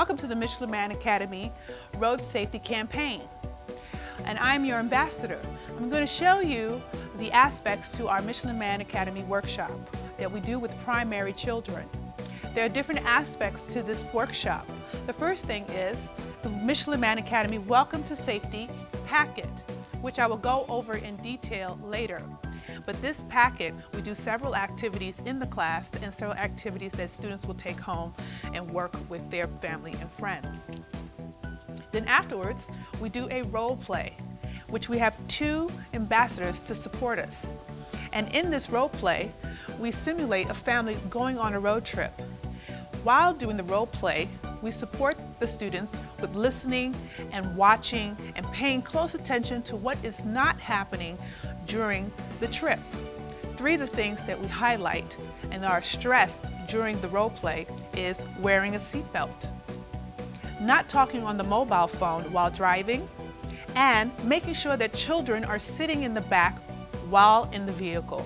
Welcome to the Michelin Academy Road Safety Campaign. And I'm your ambassador. I'm going to show you the aspects to our Michelin Academy workshop that we do with primary children. There are different aspects to this workshop. The first thing is the Michelin Academy Welcome to Safety packet, which I will go over in detail later. But this packet, we do several activities in the class and several activities that students will take home and work with their family and friends. Then afterwards, we do a role play, which we have 2 ambassadors to support us. And in this role play, we simulate a family going on a road trip. While doing the role play, we support the students with listening and watching and paying close attention to what is not happening during the trip. 3 of the things that we highlight and are stressed during the role play is wearing a seatbelt, not talking on the mobile phone while driving, and making sure that children are sitting in the back while in the vehicle.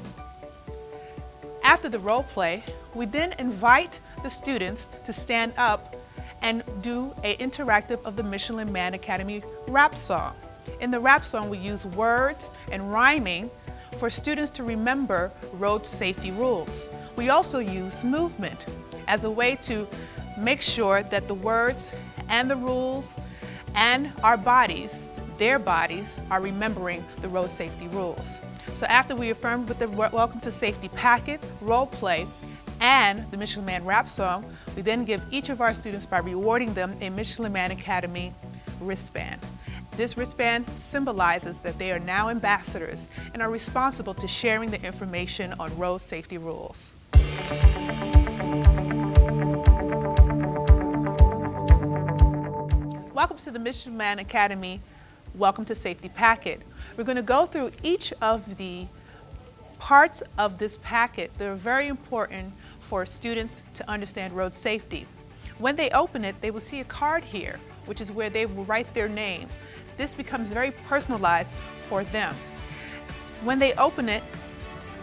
After the role play, we then invite the students to stand up and do an interactive of the Michelin Academy rap song. In the rap song, we use words and rhyming for students to remember road safety rules. We also use movement as a way to make sure that the words and the rules and our bodies, their bodies, are remembering the road safety rules. So after we affirmed with the Welcome to Safety packet, role play, and the Michelin rap song, we then give each of our students by rewarding them a Michelin Academy wristband. This wristband symbolizes that they are now ambassadors and are responsible to sharing the information on road safety rules. Welcome to the Michelin Academy Welcome to Safety packet. We're going to go through each of the parts of this packet that are very important for students to understand road safety. When they open it, they will see a card here, which is where they will write their name. This becomes very personalized for them. When they open it,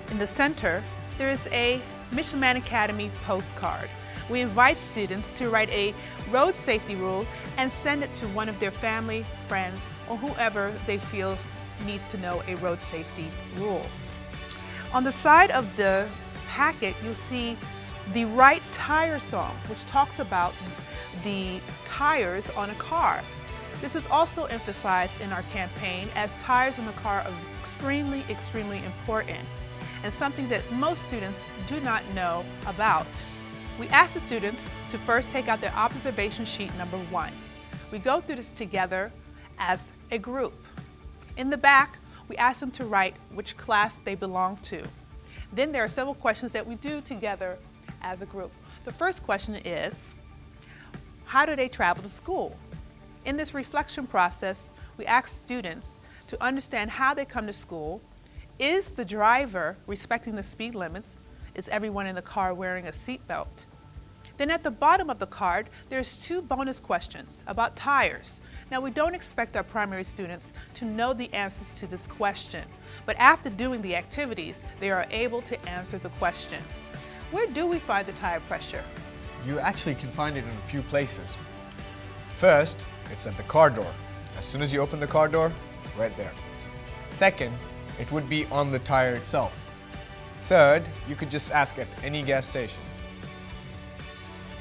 in the center, there is a Michelin Academy postcard. We invite students to write a road safety rule and send it to one of their family, friends, or whoever they feel needs to know a road safety rule. On the side of the packet, you'll see the right tire song, which talks about the tires on a car. This is also emphasized in our campaign, as tires in the car are extremely important and something that most students do not know about. We ask the students to first take out their observation sheet number 1. We go through this together as a group. In the back, we ask them to write which class they belong to. Then there are several questions that we do together as a group. The first question is, how do they travel to school? In this reflection process, we ask students to understand how they come to school. Is the driver respecting the speed limits? Is everyone in the car wearing a seatbelt? Then at the bottom of the card, there's 2 bonus questions about tires. Now, we don't expect our primary students to know the answers to this question, but after doing the activities, they are able to answer the question. Where do we find the tire pressure? You actually can find it in a few places. First, it's at the car door. As soon as you open the car door, right there. Second, it would be on the tire itself. Third, you could just ask at any gas station.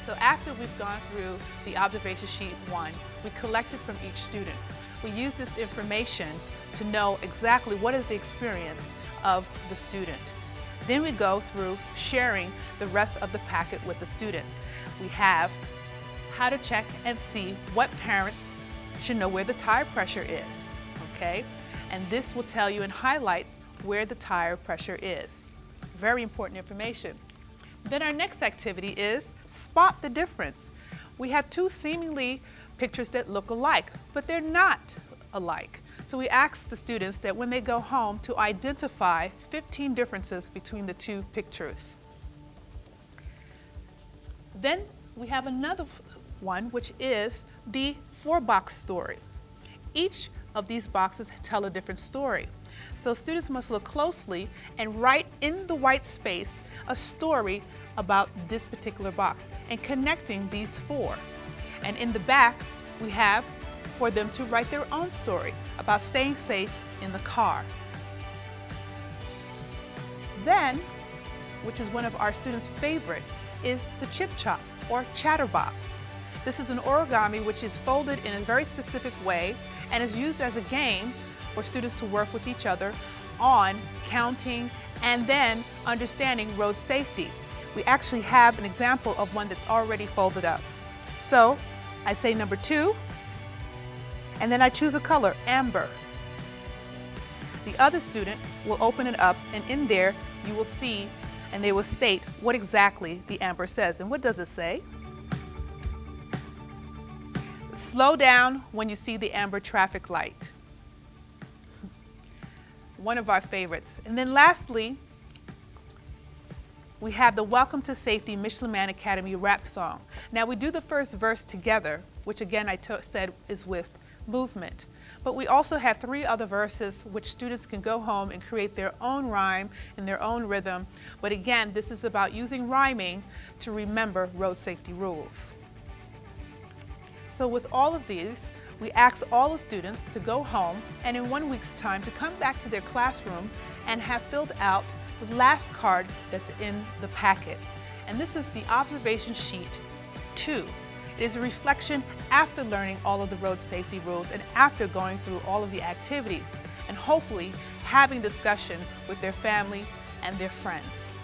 So after we've gone through the observation sheet 1, we collected from each student. We use this information to know exactly what is the experience of the student. Then we go through sharing the rest of the packet with the student. We have how to check and see what parents should know where the tire pressure is, okay? And this will tell you and highlights where the tire pressure is. Very important information. Then our next activity is spot the difference. We have 2 seemingly pictures that look alike, but they're not alike. So we ask the students that when they go home to identify 15 differences between the 2 pictures. Then we have another one, which is the 4-box story. Each of these boxes tell a different story. So students must look closely and write in the white space a story about this particular box and connecting these 4. And in the back, we have for them to write their own story about staying safe in the car. Then, which is one of our students' favorite, is the chip chop or chatterbox. This is an origami which is folded in a very specific way and is used as a game for students to work with each other on counting and then understanding road safety. We actually have an example of one that's already folded up. So I say number 2, and then I choose a color, amber. The other student will open it up, and in there you will see, and they will state what exactly the amber says. And what does it say? Slow down when you see the amber traffic light. One of our favorites. And then lastly, we have the Welcome to Safety Michelin Man Academy rap song. Now we do the first verse together, which again I said is with movement. But we also have 3 other verses which students can go home and create their own rhyme and their own rhythm. But again, this is about using rhyming to remember road safety rules. So with all of these, we ask all the students to go home and in 1 week's time to come back to their classroom and have filled out the last card that's in the packet. And this is the observation sheet 2. It is a reflection after learning all of the road safety rules and after going through all of the activities and hopefully having discussion with their family and their friends.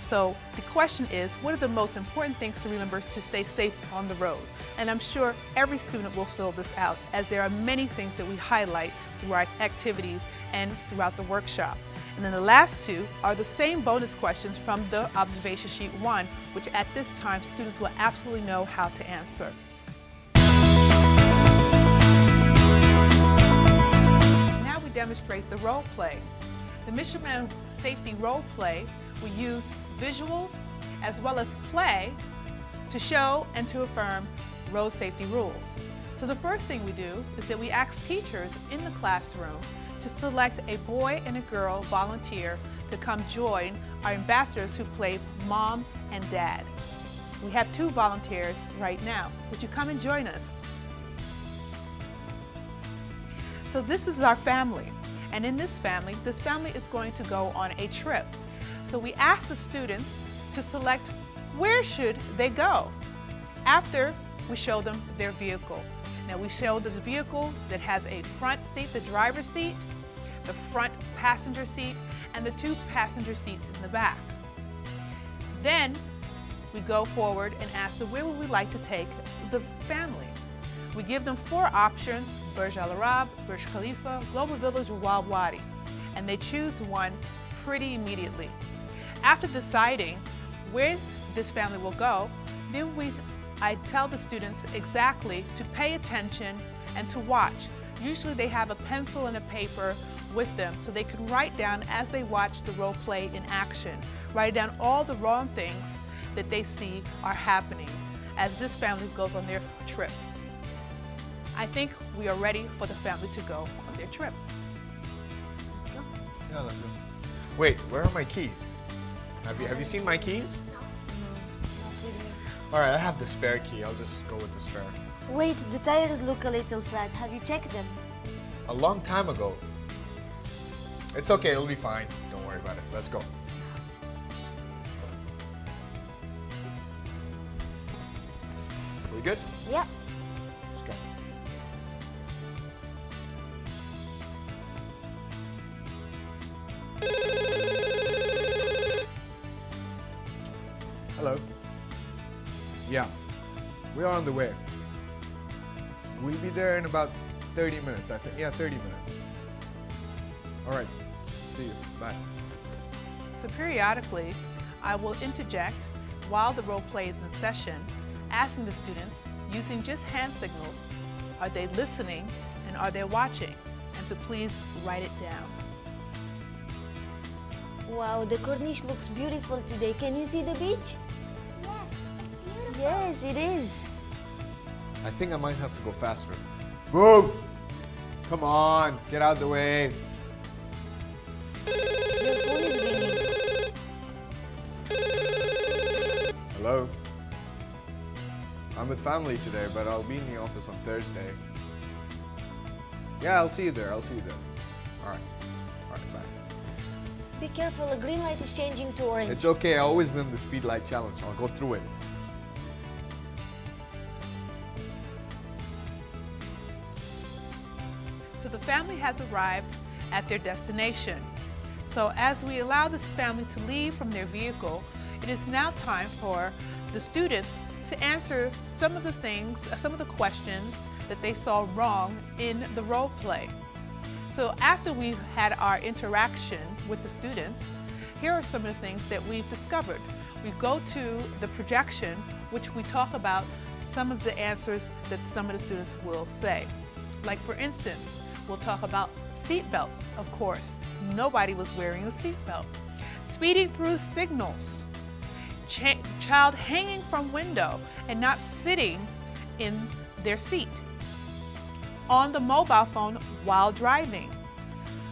So the question is, what are the most important things to remember to stay safe on the road? And I'm sure every student will fill this out, as there are many things that we highlight through our activities and throughout the workshop. And then the last 2 are the same bonus questions from the observation sheet 1, which at this time students will absolutely know how to answer. Now we demonstrate the role play. The Michelin Safety role play, we use visuals as well as play to show and to affirm road safety rules. So the first thing we do is that we ask teachers in the classroom to select a boy and a girl volunteer to come join our ambassadors who play mom and dad. We have 2 volunteers right now. Would you come and join us? So this is our family, and in this family is going to go on a trip. So we ask the students to select where should they go after we show them their vehicle. Now we show this vehicle that has a front seat, the driver's seat, the front passenger seat, and the 2 passenger seats in the back. Then we go forward and ask them where would we like to take the family. We give them 4 options, Burj Al Arab, Burj Khalifa, Global Village, or Wal Wadi, and they choose one pretty immediately. After deciding where this family will go, then I tell the students exactly to pay attention and to watch. Usually they have a pencil and a paper with them so they can write down as they watch the role play in action. Write down all the wrong things that they see are happening as this family goes on their trip. I think we are ready for the family to go on their trip. Let's go. Yeah, let's go. Wait, where are my keys? Have you seen my keys? All right, I have the spare key. I'll just go with the spare. Wait, the tires look a little flat. Have you checked them? A long time ago. It's okay, it'll be fine. Don't worry about it. Let's go. We good? Yeah. Let's go. Hello. Yeah, we are on the way. We'll be there in about 30 minutes, I think. Yeah, 30 minutes. All right, see you, bye. So periodically, I will interject while the role play is in session, asking the students, using just hand signals, are they listening and are they watching? And to please write it down. Wow, the corniche looks beautiful today. Can you see the beach? Yes, it's beautiful. Yes, it is. I think I might have to go faster. Move! Come on, get out of the way. Your phone is ringing. Hello? I'm with family today, but I'll be in the office on Thursday. Yeah, I'll see you there. I'll see you there. All right. All right, bye. Be careful, a green light is changing to orange. It's okay. I always win the speed light challenge. I'll go through it. So the family has arrived at their destination. So as we allow this family to leave from their vehicle, it is now time for the students to answer some of the things, some of the questions that they saw wrong in the role play. So after we've had our interaction with the students, here are some of the things that we've discovered. We go to the projection, which we talk about some of the answers that some of the students will say. Like for instance, we'll talk about seat belts, of course. Nobody was wearing a seat belt. Speeding through signals. Child hanging from window and not sitting in their seat. On the mobile phone while driving.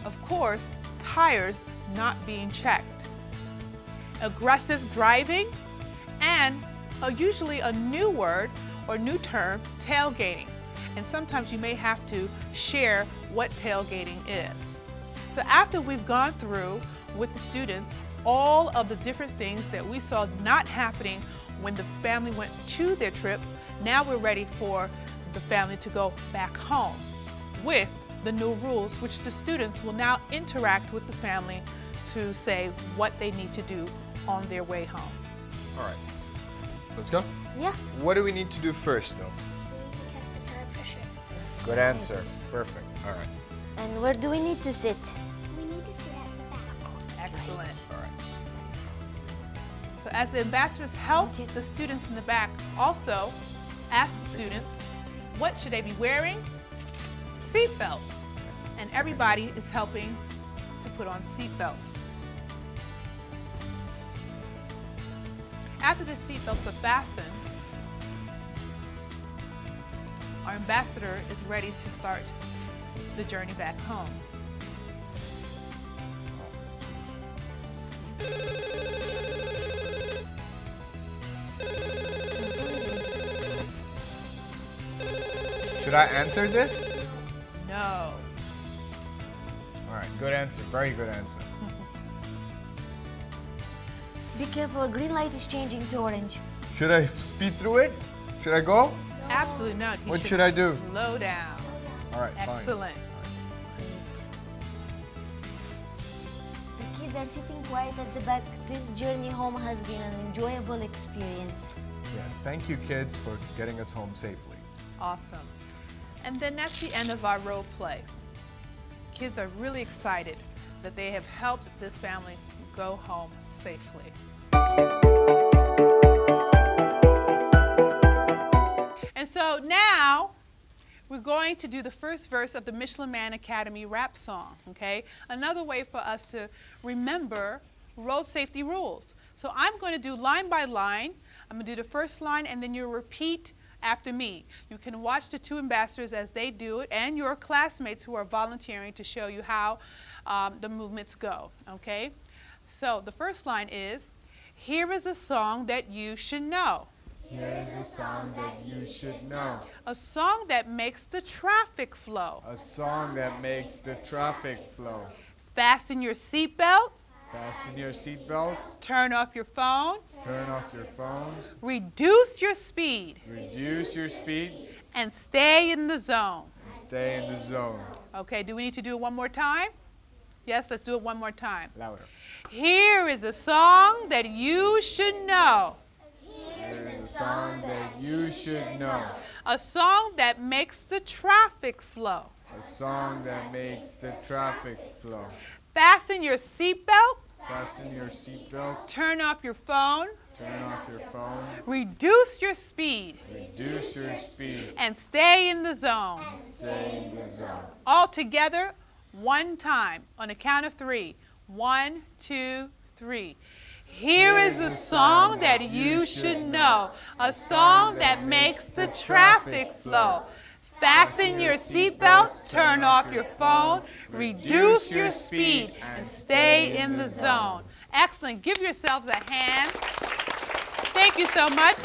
Of course, tires not being checked. Aggressive driving, and usually a new word or new term, tailgating. And sometimes you may have to share what tailgating is. So after we've gone through with the students all of the different things that we saw not happening when the family went to their trip, now we're ready for the family to go back home with the new rules, which the students will now interact with the family to say what they need to do on their way home. All right. Let's go. Yeah. What do we need to do first, though? We check the tire pressure. Good answer. Perfect. All right. And where do we need to sit? We need to sit at the back. Excellent. All right. So as the ambassadors help the students in the back, also ask the students, what should they be wearing? Seat belts. And everybody is helping to put on seat belts. After the seat belts are fastened, our ambassador is ready to start the journey back home. Should I answer this? No. All right. Good answer. Very good answer. Be careful, a green light is changing to orange. Should I speed through it? Should I go? Absolutely not. He What should I do? Slow down. All right. Fine. Excellent. Great. The kids are sitting quiet at the back. This journey home has been an enjoyable experience. Yes. Thank you, kids, for getting us home safely. Awesome. And then that's the end of our role play. Kids are really excited that they have helped this family go home safely. And so now we're going to do the first verse of the Michelin Man Academy rap song, okay? Another way for us to remember road safety rules. So I'm going to do line by line. I'm going to do the first line and then you'll repeat after me. You can watch the two ambassadors as they do it and your classmates who are volunteering to show you how the movements go, okay? So the first line is, here is a song that you should know. Here's a song that you should know. A song that makes the traffic flow. A song that makes the traffic flow. Fasten your seatbelt. Fasten your seatbelts. Turn off your phone. Turn off your phones. Reduce your speed. Reduce your speed. And stay in the zone. And stay in the zone. Okay, do we need to do it one more time? Yes, let's do it one more time. Louder. Here is a song that you should know. Here's a song that you should know. A song that makes the traffic flow. A song that makes the traffic flow. Fasten your seatbelt. Fasten your seatbelts. Turn off your phone. Turn off your phone. Reduce your speed. Reduce your speed. And stay in the zone. Stay in the zone. All together, one time, on the count of 3. 1, 2, 3. Here is a song that you should know, a song that makes the traffic flow. Fasten your seatbelts, turn off your phone, reduce your speed, and stay in the zone. Excellent. Give yourselves a hand. Thank you so much.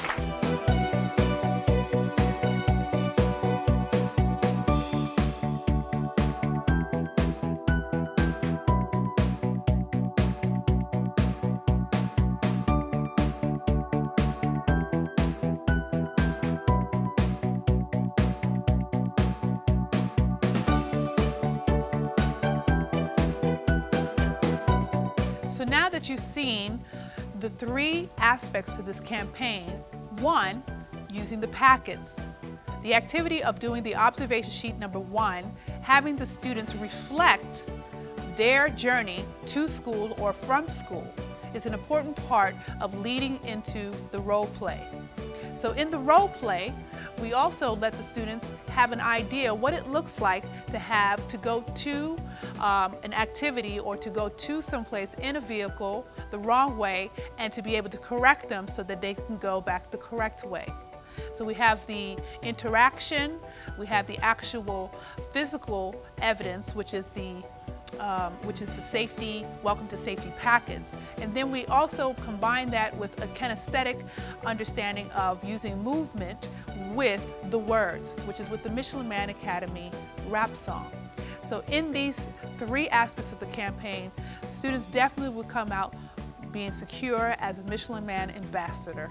So now that you've seen the 3 aspects to this campaign, 1, using the packets, the activity of doing the observation sheet number 1, having the students reflect their journey to school or from school, is an important part of leading into the role play. So in the role play, we also let the students have an idea what it looks like to go to an activity or to go to someplace in a vehicle the wrong way, and to be able to correct them so that they can go back the correct way. So we have the interaction, we have the actual physical evidence, which is the safety, welcome to safety packets. And then we also combine that with a kinesthetic understanding of using movement with the words, which is with the Michelin Man Academy rap song. So in these 3 aspects of the campaign, students definitely will come out being secure as a Michelin Man ambassador.